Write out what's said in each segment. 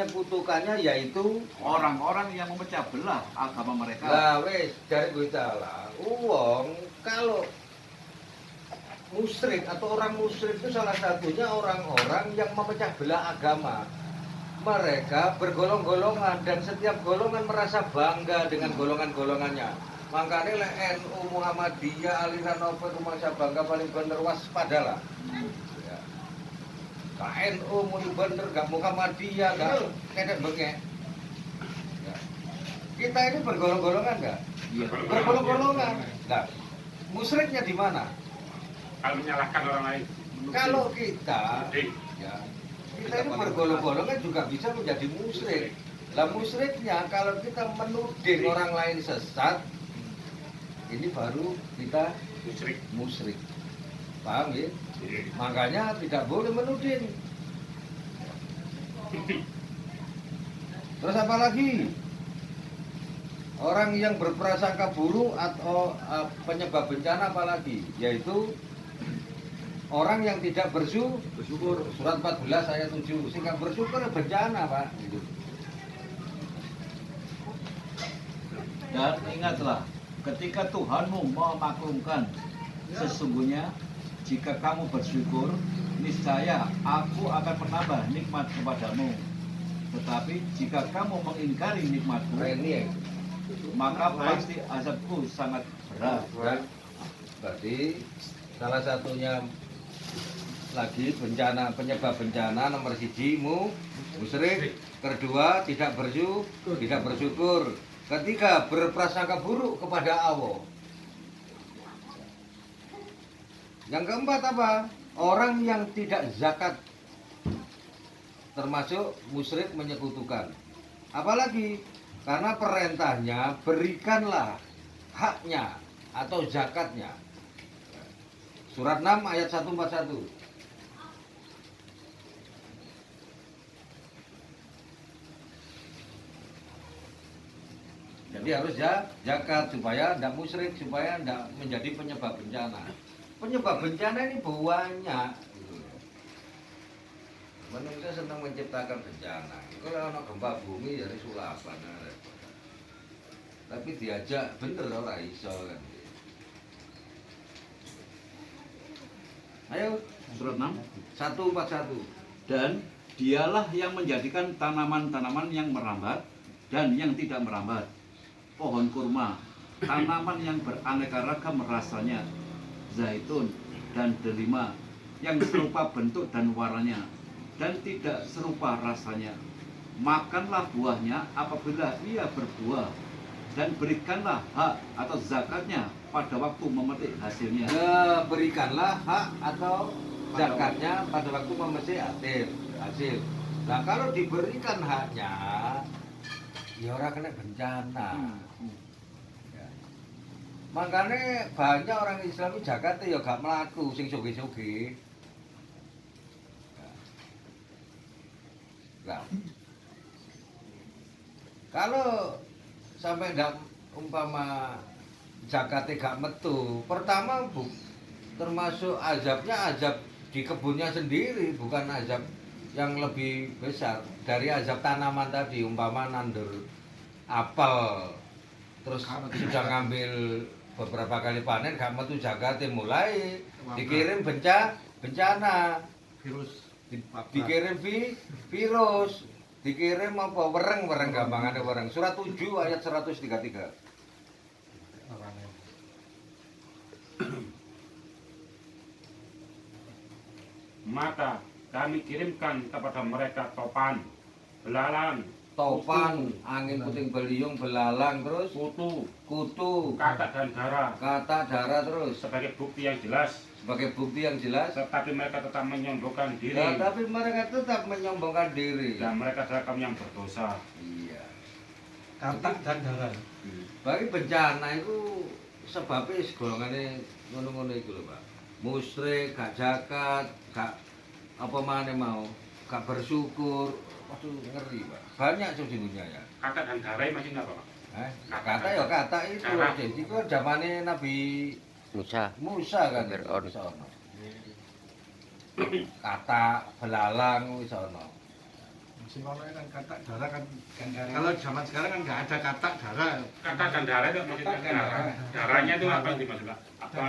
menyekutukannya yaitu orang-orang yang memecah belah agama mereka. lah wes dari kita lah. Uang kalau musyrik atau orang musyrik itu salah satunya orang-orang yang memecah belah agama. Mereka bergolong-golongan dan setiap golongan merasa bangga dengan golongan-golongannya. Makanya lek NU Muhammadiyah aliran apa itu merasa bangga paling bener waspadalah. Ya. KNU muni bener gak Muhammadiyah gak kedek bengek. Ya. Kita ini bergolong-golongan enggak? Iya. Bergolong-golongan. Nah, musyriknya di mana? Kalau menyalahkan orang lain. Kalau kita Jadi, ya, kita ini bergolong-golongan juga bisa menjadi musyrik. Lah musyriknya kalau kita menuding orang lain sesat, ini baru kita musyrik. musyrik. Paham ya? Jadi, Makanya tidak boleh menuding. Terus apa lagi? Orang yang berprasangka buruk atau penyebab bencana apa lagi? Yaitu orang yang tidak bersyukur. Surat 14 ayat 7. Sehingga bersyukur bencana, Pak. Gitu. Dan ingatlah, ketika Tuhanmu memaklumkan, sesungguhnya jika kamu bersyukur, niscaya aku akan menambah nikmat kepadamu. Tetapi jika kamu mengingkari nikmatku, Ini ya. maka pasti azabku sangat berat. Ya. Berarti salah satunya lagi bencana, penyebab bencana nomor 1 musyrik, kedua tidak bersyukur, ketiga berprasangka buruk kepada Allah. Yang keempat apa? Orang yang tidak zakat, termasuk musyrik menyekutukan. Apalagi karena perintahnya berikanlah haknya atau zakatnya. Surat 6 ayat 141. Jadi harus zakat supaya tidak musyrik, supaya tidak menjadi penyebab bencana. Penyebab bencana ini banyak. Manusia senang menciptakan bencana. Kalau ada gempa bumi jadi sulapan. Tapi diajak bener ora iso kan. Ayo Surat 6. 141. Dan dialah yang menjadikan tanaman-tanaman yang merambat dan yang tidak merambat, pohon kurma, tanaman yang beraneka ragam rasanya, zaitun dan delima, yang serupa bentuk dan warnanya, dan tidak serupa rasanya. Makanlah buahnya apabila ia berbuah, dan berikanlah hak atau zakatnya pada waktu memetik hasilnya. Berikanlah hak atau zakatnya pada waktu memetik hasil. Nah kalau diberikan haknya, ya orang kena bencana. Ya. Makanya banyak orang Islam di Jakarta ya gak melaku sing soge-soge. Nah, kalau sampai ndak umpama zakatnya gak metu, pertama termasuk azabnya azab di kebunnya sendiri, bukan azab yang lebih besar dari azab tanaman tadi. Umpama nandur apel terus sudah ngambil beberapa kali panen gak metu zakatnya, mulai dikirim bencana virus dikirim virus, dikirim apa wereng gampangannya wereng. Surat 7 ayat 133. maka kami kirimkan kepada mereka topan, belalang, Topan, angin puting beliung, belalang, terus kutu, katak dan darah kata darah, terus sebagai bukti yang jelas. sebagai bukti yang jelas. Tetapi mereka tetap menyombongkan diri, Nah, tapi mereka tetap menyombongkan diri. dan mereka adalah kaum yang berdosa. Iya. katak dan darah. Bagi bencana itu sebabnya golongannya ngono-ngono itu loh, Pak. Musyrik, gak zakat, gak apa mana mau, gak bersyukur. Waduh, ngeri, Pak. Banyak sesungguhnya ya. Katak dan darah masih nggak apa? Kata ya kata itu. Darah. Jadi itu zamannya Nabi Musa kan. Fir'aun. Bisa ono. Kata belalang wis ono. Sing ono kan katak darah kan. Kalau zaman sekarang kan nggak ada katak darah. Kata dan darah itu maksudnya darah. Darahnya itu apa yang dimaksud Pak? Apa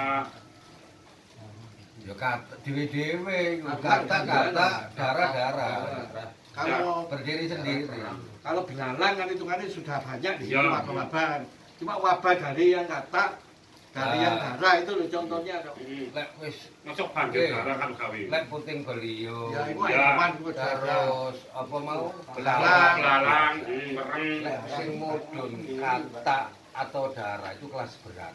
Ya kata dewe-dewe, Kata, kata, darah. Kalau Berdiri sendiri. kalau belalang kan hitungannya sudah banyak di Ya. sini wabah-wabah. Cuma wabah dari yang katak, dari yang darah itu loh contohnya. Lek wis masuk banjir darah kan kawin. lek puting beliau. Ya, itu Ya. hewan itu darah. Terus apa mau? Belalang. Belalang, mereng. Lek sing mudhun kata atau darah itu kelas berat.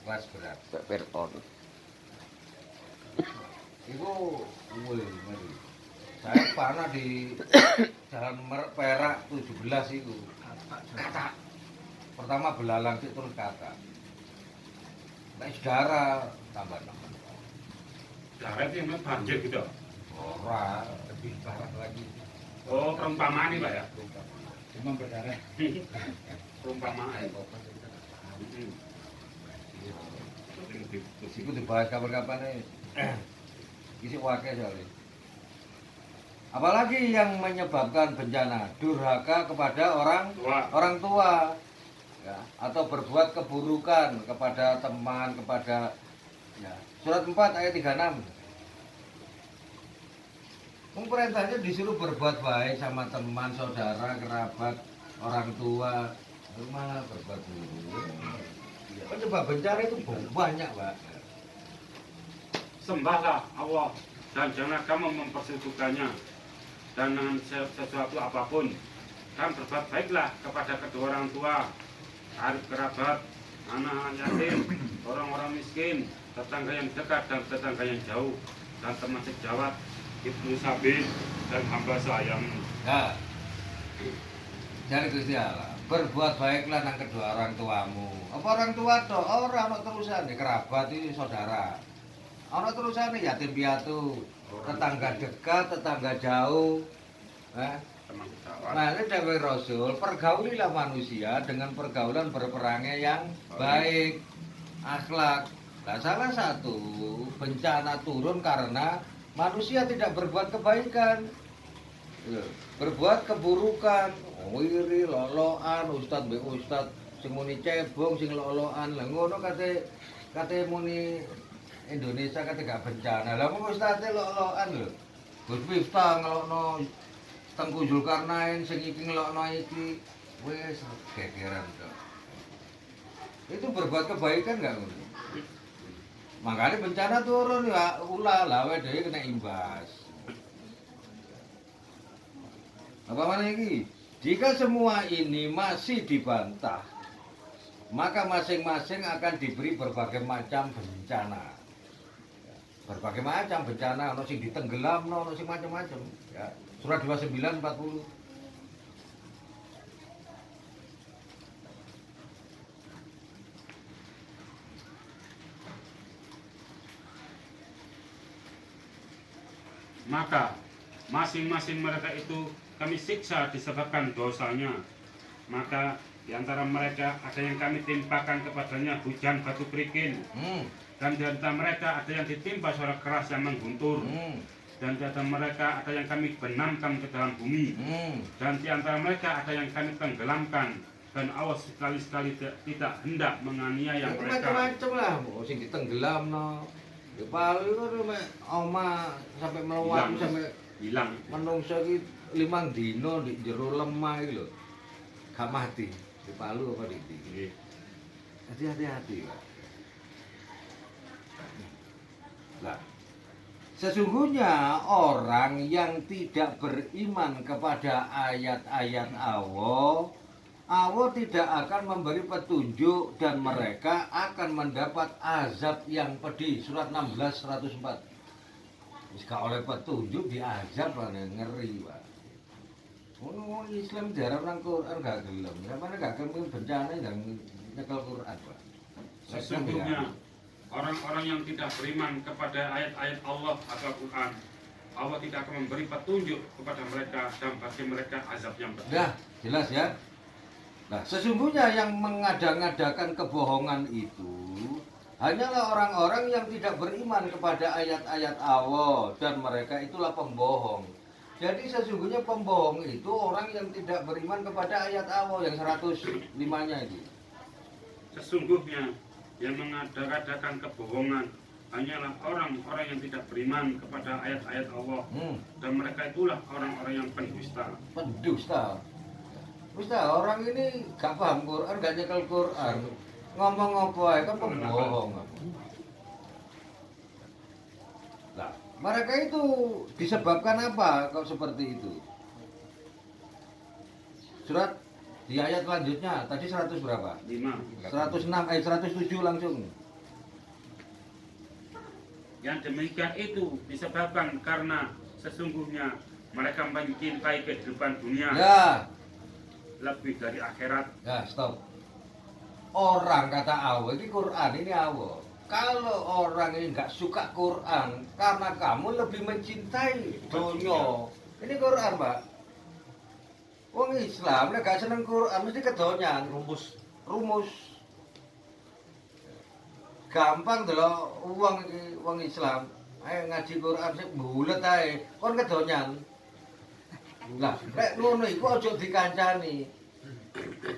Kelas berat. Berton. Itu wih, ngeri. Saya pernah di Jalan Perak 17 itu. Kata. Pertama belalang sih terus kata. Lek darah tambah nambah. Darah itu yang banjir gitu. Ora, lebih parah lagi. Oh, perumpamaan ini Pak ya? Cuma berdarah. Perumpamaan. Iku dibahas kapan-kapan nih. Isi wakil soalnya. Apalagi yang menyebabkan bencana durhaka kepada orang tua ya, atau berbuat keburukan kepada teman, kepada ya. Surat 4 ayat 36. Perintahnya disuruh berbuat baik sama teman, saudara, kerabat, orang tua, malah berbuat buruk. Penyebab bencana itu banyak, Pak. Sembahlah Allah dan jangan kamu mempersekutukannya dan dengan sesuatu apapun. Dan berbuat baiklah kepada kedua orang tua, karib kerabat, anak yatim, orang-orang miskin, tetangga yang dekat dan tetangga yang jauh, dan teman sejawat, ibnu sabil dan hamba sayang. Nah, dari Gusti Allah, berbuat baiklah nang kedua orang tuamu. Apa orang tua toh? Orang ono terusan kerabat itu saudara. Ono terusan yatim piatu, tetangga dekat, tetangga jauh. Teman sejawat. Nah, ini Dewi Rasul, pergaulilah manusia dengan pergaulan berperangai yang baik, akhlak. Nah, salah satu bencana turun karena manusia tidak berbuat kebaikan, berbuat keburukan, wiri, loloan, ustad be ustad, sing muni cebong, sing loloan, lah ngono kate muni Indonesia kate gak bencana. Lah kok ustadé loloan lho. Gus Miftah ngelokno Tengku Zulkarnain, sing iki ngelokno iki, wis gegeran to. Itu berbuat kebaikan gak ngono? Makanya bencana turun ya ulah lawe dhewe kena imbas. Apa mana ini? Jika semua ini masih dibantah, maka masing-masing akan diberi berbagai macam bencana. Berbagai macam bencana, ono sing ditenggelamno, ono sing macam-macam. Ya. Surat 29:40. Maka masing-masing mereka itu kami siksa disebabkan dosanya. Maka di antara mereka ada yang kami timpakan kepadanya hujan batu kerikil, dan di antara mereka ada yang ditimpa suara keras yang mengguntur, dan di antara mereka ada yang kami benamkan ke dalam bumi, dan di antara mereka ada yang kami tenggelamkan, dan Allah sekali-sekali tidak hendak menganiaya Itu mereka. macam-macam lah, oh sing ditenggelamno. Ya palu itu oma sampai melawat Hilang. sampai Hilang. menungso iki 5 dino di jero lemah iki lho. Gak mati. Di Palu apa di Nggih. Jadi hati-hati, Pak. Nah, sesungguhnya orang yang tidak beriman kepada ayat-ayat Allah, Allah tidak akan memberi petunjuk dan mereka akan mendapat azab yang pedih. Surat 16 104. Wis gak oleh petunjuk diazab lah ngeri, Pak. Ono Islam jarang nang Quran gak gelem. Sampeyan gak gelem bencana dan nyekel Quran, Pak. Sesungguhnya orang-orang yang tidak beriman kepada ayat-ayat Allah atau Al-Quran, Allah tidak akan memberi petunjuk kepada mereka dan bagi mereka azab yang pedih. Udah, jelas ya. Nah, sesungguhnya yang mengada-ngadakan kebohongan itu hanyalah orang-orang yang tidak beriman kepada ayat-ayat Allah dan mereka itulah pembohong. Jadi sesungguhnya pembohong itu orang yang tidak beriman kepada ayat Allah yang 105-nya itu. Sesungguhnya yang mengadakan kebohongan hanyalah orang-orang yang tidak beriman kepada ayat-ayat Allah, dan mereka itulah orang-orang yang pendusta. Pendusta. Dusta, orang ini gak paham Quran, gak nyekel Quran. Ngomong apa aja kan pembohong. Nah, mereka itu disebabkan apa kok seperti itu? Surat di ayat selanjutnya tadi 100 berapa? 5. 107 langsung. Yang demikian itu disebabkan karena sesungguhnya mereka mencintai kehidupan dunia Ya, lebih dari akhirat. ya stop. Orang kata Allah ini Quran ini Allah. Kalau orang ini nggak suka Quran karena kamu lebih mencintai dunia. Ini Quran, Pak. Wong Islam nek gak seneng Quran mesti kedonyan, rumus. Gampang delok wong Islam. Ayo ngaji Quran sik bulet ae, kon kedonyan. Lah, nek ngono iku aja dikancani.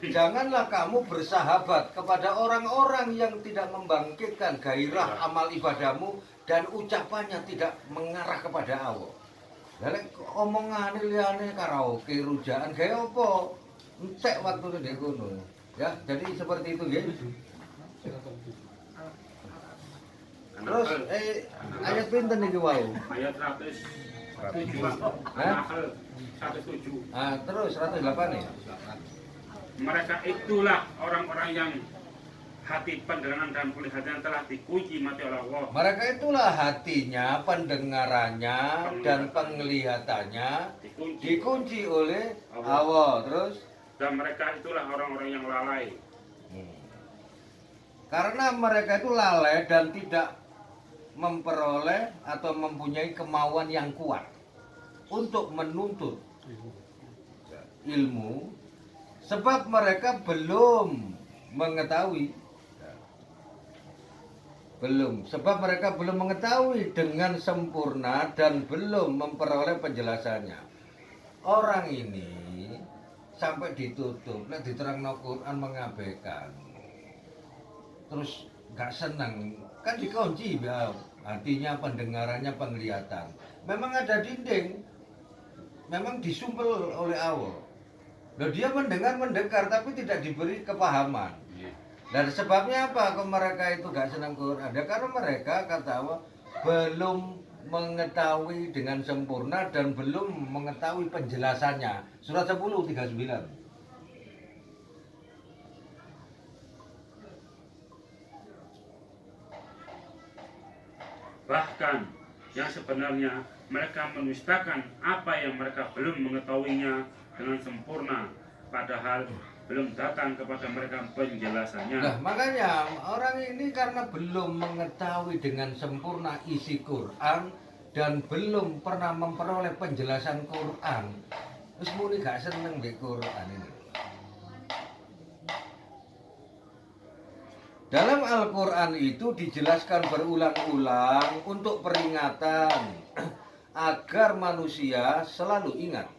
Janganlah kamu bersahabat kepada orang-orang yang tidak membangkitkan gairah amal ibadahmu dan ucapannya tidak mengarah kepada Allah. Lah nek omongane liyane karaoke, rujaan gawe apa? Entek waktune ndek kono. Ya, jadi seperti itu nggih. Terus ayat pinten iki wau? Ayat 107. Hah? 107. Ah, terus 108 nih. Mereka itulah orang-orang yang hati, pendengaran dan penglihatannya telah dikunci mati oleh Allah. Mereka itulah hatinya, pendengarannya dan penglihatannya dikunci oleh Allah. Terus Dan mereka itulah orang-orang yang lalai. karena mereka itu lalai dan tidak memperoleh atau mempunyai kemauan yang kuat untuk menuntut ilmu, sebab mereka belum mengetahui dengan sempurna dan belum memperoleh penjelasannya. Orang ini sampai ditutup, nek diterangno Quran mengabaikan. Terus gak senang, kan dikunci ya, hatinya, pendengarannya, penglihatan. Memang ada dinding, memang disumpel oleh Allah. Loh, dia mendengar tapi tidak diberi kepahaman. Dan sebabnya apa kok mereka itu gak senang Quran? Ya karena mereka kata Allah belum mengetahui dengan sempurna dan belum mengetahui penjelasannya. Surat 10:39. Bahkan yang sebenarnya mereka mendustakan apa yang mereka belum mengetahuinya dengan sempurna, padahal belum datang kepada mereka penjelasannya. Nah, makanya orang ini karena belum mengetahui dengan sempurna isi Quran dan belum pernah memperoleh penjelasan Quran, terus muni gak seneng di Quran ini. Dalam Al-Quran itu dijelaskan berulang-ulang untuk peringatan agar manusia selalu ingat.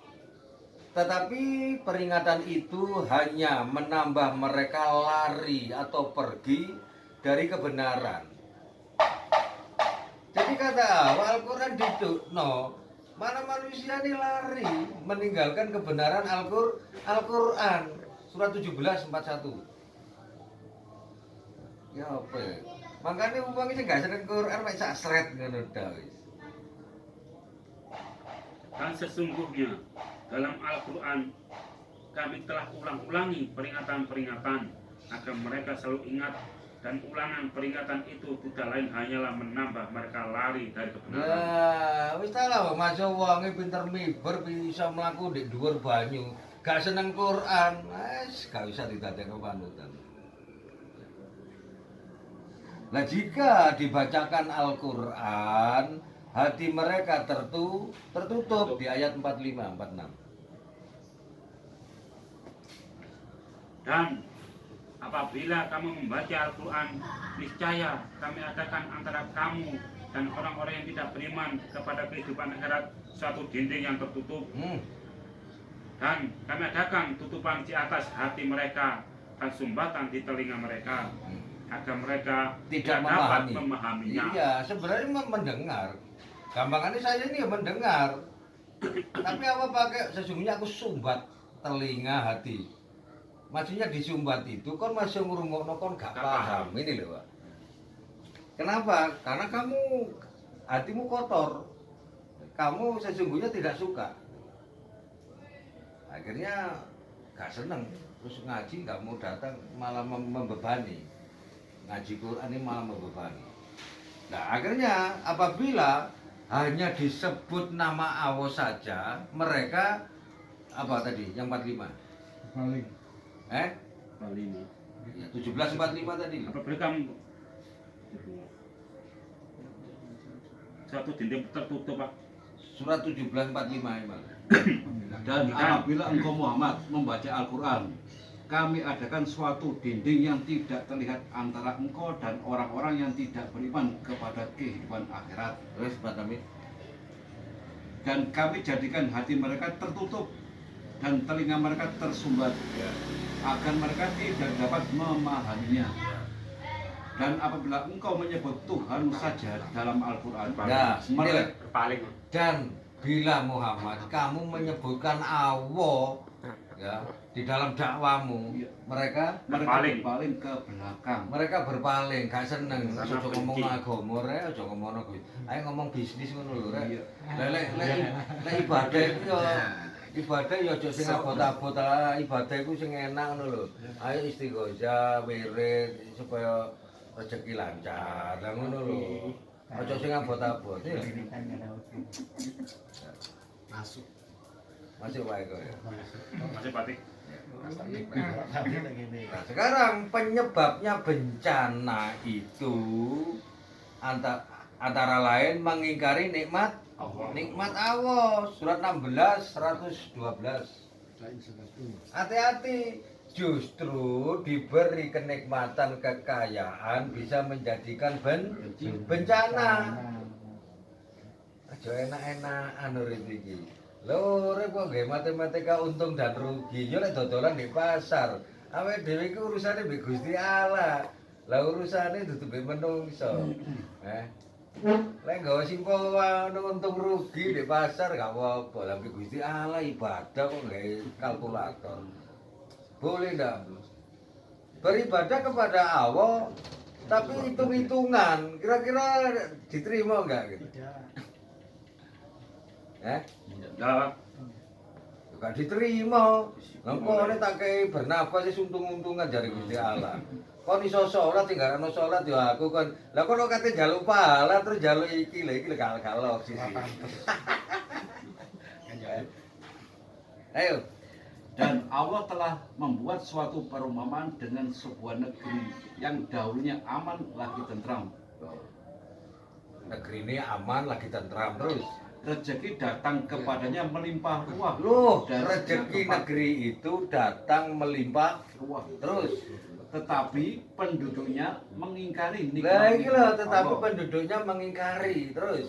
Tetapi peringatan itu hanya menambah mereka lari atau pergi dari kebenaran. Jadi kata Allah, Al-Quran didukno, mana manusia ini lari meninggalkan kebenaran Al-Quran. Surat 17:41. Ya apa ya? Makanya uang ini gak seneng Quran, mek sak sret ngono ta wis. Dan sesungguhnya dalam Al-Quran kami telah ulang-ulangi peringatan-peringatan agar mereka selalu ingat, dan ulangan peringatan itu tidak lain hanyalah menambah mereka lari dari kebenaran. Nah, wis ta lah masuk wonge pinter miber bisa mlaku ndek dhuwur banyu. Gak seneng Quran, wis gak usah didadekno panutan. Nah, jika dibacakan Al-Quran, hati mereka tertutup di ayat 45-46. Dan apabila kamu membaca Al-Quran, niscaya kami adakan antara kamu dan orang-orang yang tidak beriman kepada kehidupan akhirat suatu dinding yang tertutup, Hmm. dan kami adakan tutupan di atas hati mereka dan sumbatan di telinga mereka, agar mereka Tidak dapat memahami. memahaminya. Iya, sebenarnya mendengar. Gampangannya saya ini ya mendengar. Tapi apa pakai sesungguhnya aku sumbat telinga hati. Maksudnya disumbat itu kan masih ngurungokno kon gak Gak paham. paham. Ini loh, Pak. Kenapa? Karena kamu hatimu kotor. Kamu sesungguhnya tidak suka. Akhirnya gak seneng. Terus ngaji gak mau datang, malah membebani. Ngaji Quran ini malah membebani. Nah akhirnya apabila hanya disebut nama Allah saja, mereka apa tadi? Yang 45? Paling. Kali ini. Ya, 1745 tadi. Apa mereka satu dinding tertutup, Pak? Surat 1745 Imam. Dan apabila engkau Muhammad membaca Al-Quran, kami adakan suatu dinding yang tidak terlihat antara engkau dan orang-orang yang tidak beriman kepada kehidupan akhirat. Terus Pak Tamim. Dan kami jadikan hati mereka tertutup dan telinga mereka tersumbat, agar mereka tidak dapat memahaminya. Dan apabila engkau menyebut Tuhan saja dalam Al-Quran, Nah, mereka Paling. dan bila Muhammad kamu menyebutkan Allah ya di dalam dakwamu, Iya. mereka berpaling ke belakang. berpaling, gak seneng. Karena Aja ngomong benci. agama rek, aja ngomong kuwi. Ayo ngomong bisnis ngono lho rek. Iya. Lek ibadah iku ya ibadah ya aja sing abot-abot ah, ibadah iku sing enak ngono lho. Ayo istighosah, wirid supaya rezeki lancar. Lah ngono lho. Aja sing abot-abot. Ya. Masuk. Masih wae kok ya. Masih batik. Nah, sekarang penyebabnya bencana itu antara lain mengingkari nikmat Allah. Surat 16 112. Hati-hati, justru diberi kenikmatan kekayaan bisa menjadikan bencana. Aja enak-enakan urip iki. Lho, rek kok nggih matematika untung dan rugi. Yo lek dodolan di pasar. Awake dhewe iki urusane mbek Gusti Allah. Lah urusane dudu mbek menungso. Lek nggawa simpel wae untung rugi di pasar gak apa-apa. Lah mbek Gusti Allah ibadah kok nggawe kalkulator. Boleh ndak? Beribadah kepada Allah tapi hitung-hitungan. Kira-kira diterima enggak gitu? Ya, Gak diterima. Engko nek tak kei bernafas wis untung-untungan jare Gusti Allah. Kon iso salat tinggal ana salat ya aku kon. Lah kono kate njaluk pahala terus njaluk iki lho iki gak galok sisi. Ayo. Dan Allah telah membuat suatu perumpamaan dengan sebuah negeri yang dahulunya aman lagi tentram. Negeri ini aman lagi tentram terus. Rezeki datang kepadanya melimpah ruah. Loh, Dan rezeki sejak negeri itu datang melimpah ruah. terus. Tetapi penduduknya mengingkari Lah iki lho nikmat tetapi Allah. penduduknya mengingkari terus.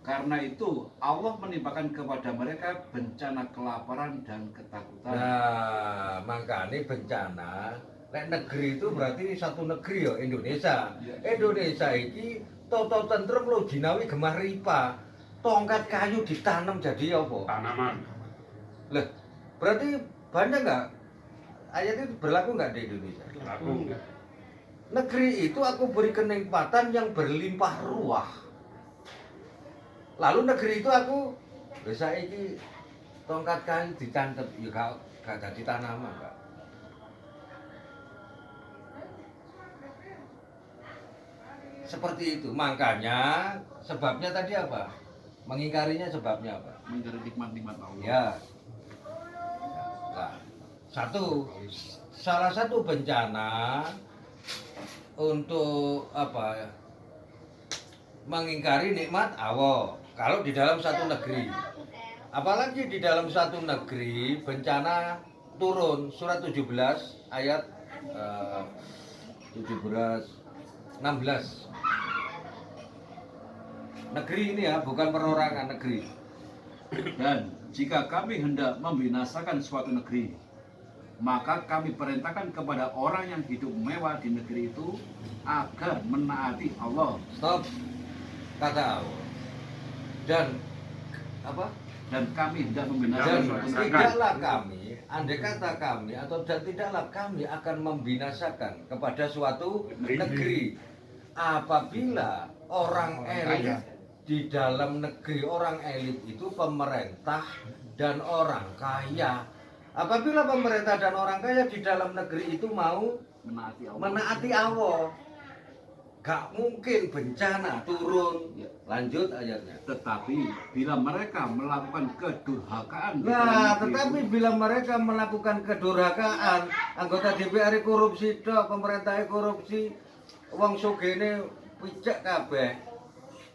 Karena itu Allah menimpakan kepada mereka bencana kelaparan dan ketakutan. Nah, makanya bencana nek negeri itu berarti ini satu negeri ya Indonesia. Indonesia iki toto tentrem lo jinawi gemah ripa. Tongkat kayu ditanam jadi apa? tanaman. Lah, berarti banyak nggak? Ayat itu berlaku nggak di Indonesia? Aku Negeri itu aku beri kenikmatan yang berlimpah ruah. Lalu negeri itu aku bisa iki tongkat kayu dicancep ya gak jadi tanaman, Kak. Seperti itu. Makanya sebabnya tadi apa? Mengingkarinya sebabnya apa? Mengingkari nikmat-nikmat Allah. Ya. Nah, salah satu bencana untuk apa? Mengingkari nikmat Allah. Kalau di dalam satu negeri, apalagi di dalam satu negeri bencana turun surat 17 ayat 16. Negeri ini ya, bukan perorangan negeri. Dan jika kami hendak membinasakan suatu negeri, maka kami perintahkan kepada orang yang hidup mewah di negeri itu agar menaati Allah. Stop. Kata Allah. Dan apa? Dan kami hendak membinasakan Dan suatu negeri. tidaklah kami, andai kata kami atau dan tidaklah kami akan membinasakan kepada suatu negeri apabila orang elit di dalam negeri, orang elit itu pemerintah dan orang kaya. Apabila pemerintah dan orang kaya di dalam negeri itu mau menaati Allah, gak mungkin bencana turun. Lanjut ayatnya. Tetapi bila mereka melakukan kedurhakaan di dalam Nah, negeri tetapi itu, bila mereka melakukan kedurhakaan, anggota DPR korupsi dok, pemerintah korupsi, wong sugene pijak kabeh.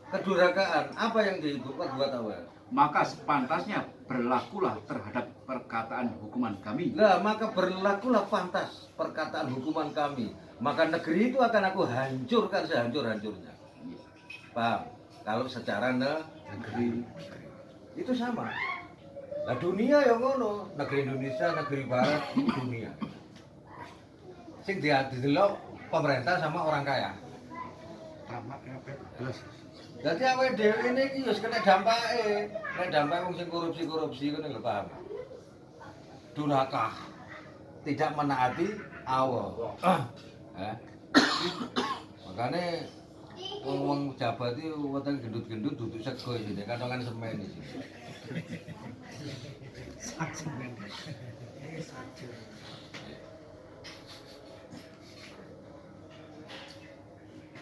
Kedurhakaan, apa yang dibuat buat awal? maka sepantasnya berlakulah terhadap perkataan hukuman kami. Nah, maka berlakulah pantas perkataan hukuman kami. Maka negeri itu akan aku hancurkan sehancur-hancurnya. Paham? Kalau secara negeri itu sama. Nah, dunia yang ngono, negeri Indonesia, negeri Barat, dunia. Sing didelok pemerintah sama orang kaya. Tamat kabeh. Terus Jadi awake dhewe ini iki wis kena dampake. Nek dampak wong sing korupsi-korupsi ngono lho, paham? Durhaka. Tidak menaati Allah. Makanya wong jabat itu weteng gendut-gendut duduk sego iki, kantongan semen iki.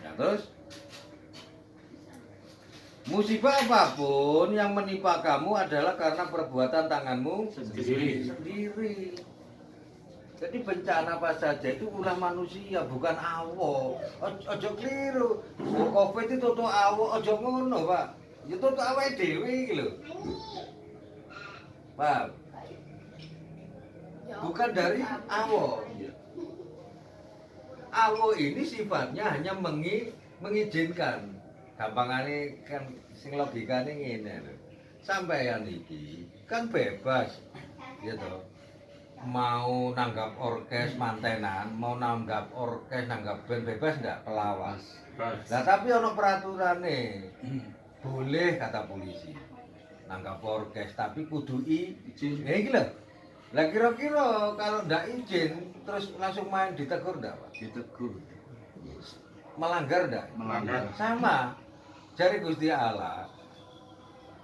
Ya, terus musibah apapun yang menimpa kamu adalah karena perbuatan tanganmu Sendiri. sendiri. Jadi bencana apa saja itu ulah manusia, bukan Allah. Ojo keliru. Covid itu tutuk Allah, ojo ngono, Pak. Ya tutuk awake dhewe iki lho. Paham? Bukan dari Allah. Allah ini sifatnya hanya mengizinkan. Gampangane kan sing logikane ngene lho. Sampeyan iki kan bebas. Gitu. Mau nanggap orkes mantenan, mau nanggap orkes, nanggap band bebas enggak pelawas. Nah, tapi ono peraturane. Boleh kata polisi. Nanggap orkes tapi kudu izin. Ya iki lho. Lah kira-kira kalau ndak izin terus langsung main ditegur ndak, Pak? Ditegur. Melanggar ndak? Melanggar. Sama. Jari Gusti Allah,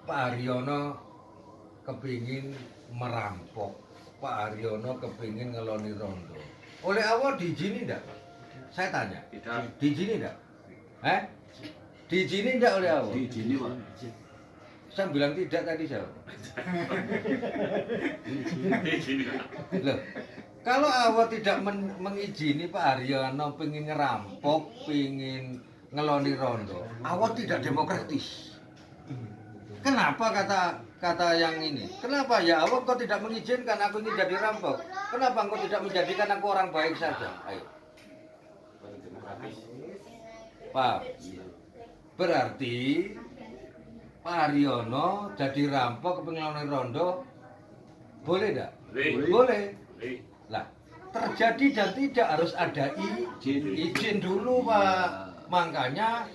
Pak Haryono kepingin merampok, Pak Haryono kepingin ngeloni rondo. Oleh Allah diizini ndak? Saya tanya. Tidak. Diizini ndak? Diizini ndak oleh Allah? Diizini, Pak. Saya bilang tidak tadi saya. Loh, kalau Allah tidak mengizini Pak Haryono pengen ngerampok, pengen ngeloni rondo, Allah tidak demokratis. Kenapa kata yang ini? Kenapa ya Allah kau tidak mengizinkan aku ini jadi rampok? Kenapa engkau tidak menjadikan aku orang baik saja? Ayo. Pak, berarti Pak Haryono jadi rampok pengen ngeloni rondo, boleh tidak? Boleh. Lah, terjadi dan tidak harus ada izin dulu, Pak. Makanya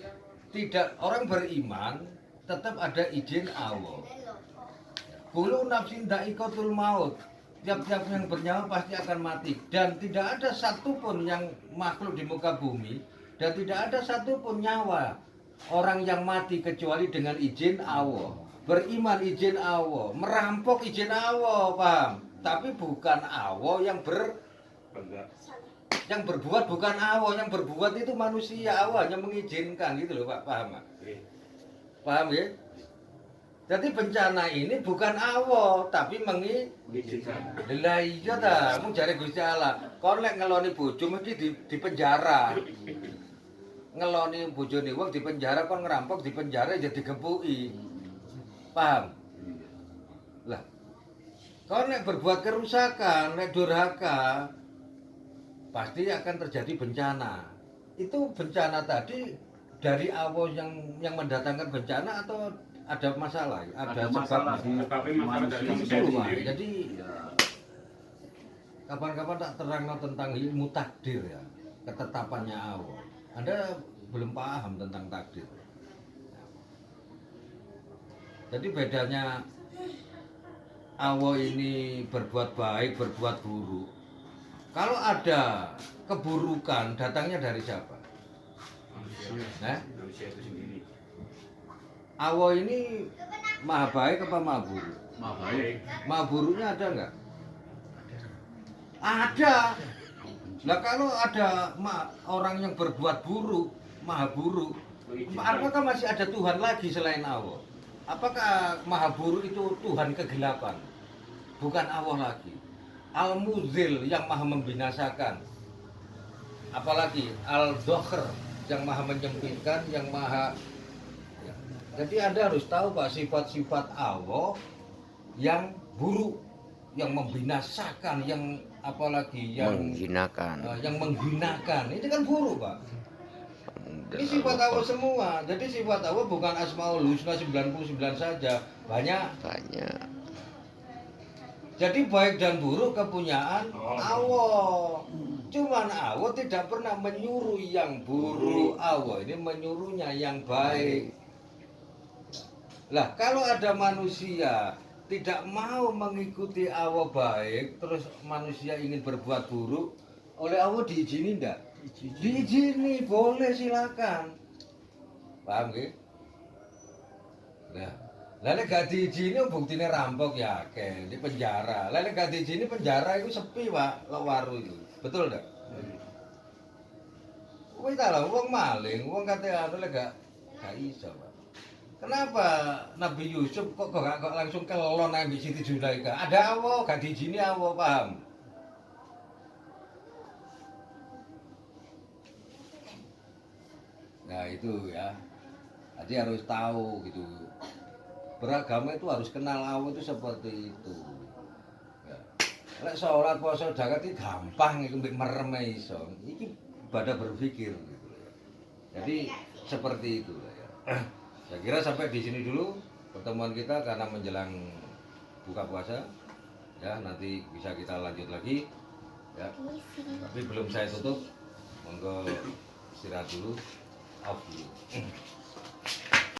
tidak orang beriman tetap ada izin Allah. Kullu nafsin dha'iqatul maut. Tiap-tiap yang bernyawa pasti akan mati dan tidak ada satupun yang makhluk di muka bumi dan tidak ada satupun nyawa orang yang mati kecuali dengan izin Allah. Beriman izin Allah, merampok izin Allah, paham? Tapi bukan Allah yang berbuat bukan Allah, yang berbuat itu manusia. Allah hanya mengizinkan gitu loh, Pak. Paham, Pak? Paham ya? Jadi bencana ini bukan Allah, tapi mengizinkan. Lah iya ta, mung jare Gusti Allah, kon lek ngeloni bojo mesti di penjara. Ngeloni bojone wong di penjara, kon ngerampok di penjara jadi digepuki. Paham? Lah, kon nek berbuat kerusakan, nek durhaka, pasti akan terjadi bencana. Itu bencana tadi dari Allah yang mendatangkan bencana atau ada masalah, ada masalah sebab. di Sebabnya masalah dari manusia manusia Itu, itu. Pak. sendiri. Jadi Ya, kapan-kapan tak terang tentang ilmu takdir ya, ketetapannya Allah. Anda belum paham tentang takdir. Jadi bedanya Allah ini berbuat baik, berbuat buruk. Kalau ada keburukan, datangnya dari siapa? Nah, Manusia itu sendiri. Allah ini maha baik apa maha buruk? maha baik. Maha buruknya ada nggak? Ada. Nah kalau ada orang yang berbuat buruk, maha buruk, apakah masih ada Tuhan lagi selain Allah? Apakah maha buruk itu Tuhan kegelapan? Bukan Allah lagi. Al-Muzil yang maha membinasakan. Apalagi Al-Dhokhar yang maha menyempitkan, yang maha. Ya. Jadi Anda harus tahu Pak, sifat-sifat Allah yang buruk, yang membinasakan, yang apalagi yang yang menghinakan. Ini kan buruk Pak. Ini sifat Allah semua. Jadi sifat Allah bukan Asmaul Husna 99 saja, banyak. Jadi baik dan buruk kepunyaan Allah. Cuman Allah tidak pernah menyuruh yang buruk. Allah ini menyuruhnya yang baik. Lah kalau ada manusia tidak mau mengikuti Allah baik, terus manusia ingin berbuat buruk, oleh Allah diizini enggak? Diizini, boleh silakan. Paham nggih? Nah, lalu gak diizini buktinya rampok ya, di penjara. Lalu gak diizini penjara itu sepi Pak, waru itu. Betul enggak? Wih tahu, wong maling, wong kata anu gak iso Pak. Kenapa Nabi Yusuf kok langsung kelon ambil Siti Zulaikha? Ada Allah, gak diizini Allah, paham? Nah itu ya, jadi harus tahu gitu. Beragama itu harus kenal Allah itu seperti itu. Ya. Lek sholat puasa zakat itu gampang, itu merem iso. Iki pada berpikir gitu ya. Jadi seperti itu ya. Saya kira sampai di sini dulu pertemuan kita karena menjelang buka puasa. Ya, nanti bisa kita lanjut lagi. Ya. Tapi belum saya tutup. Monggo istirahat dulu. Off dulu.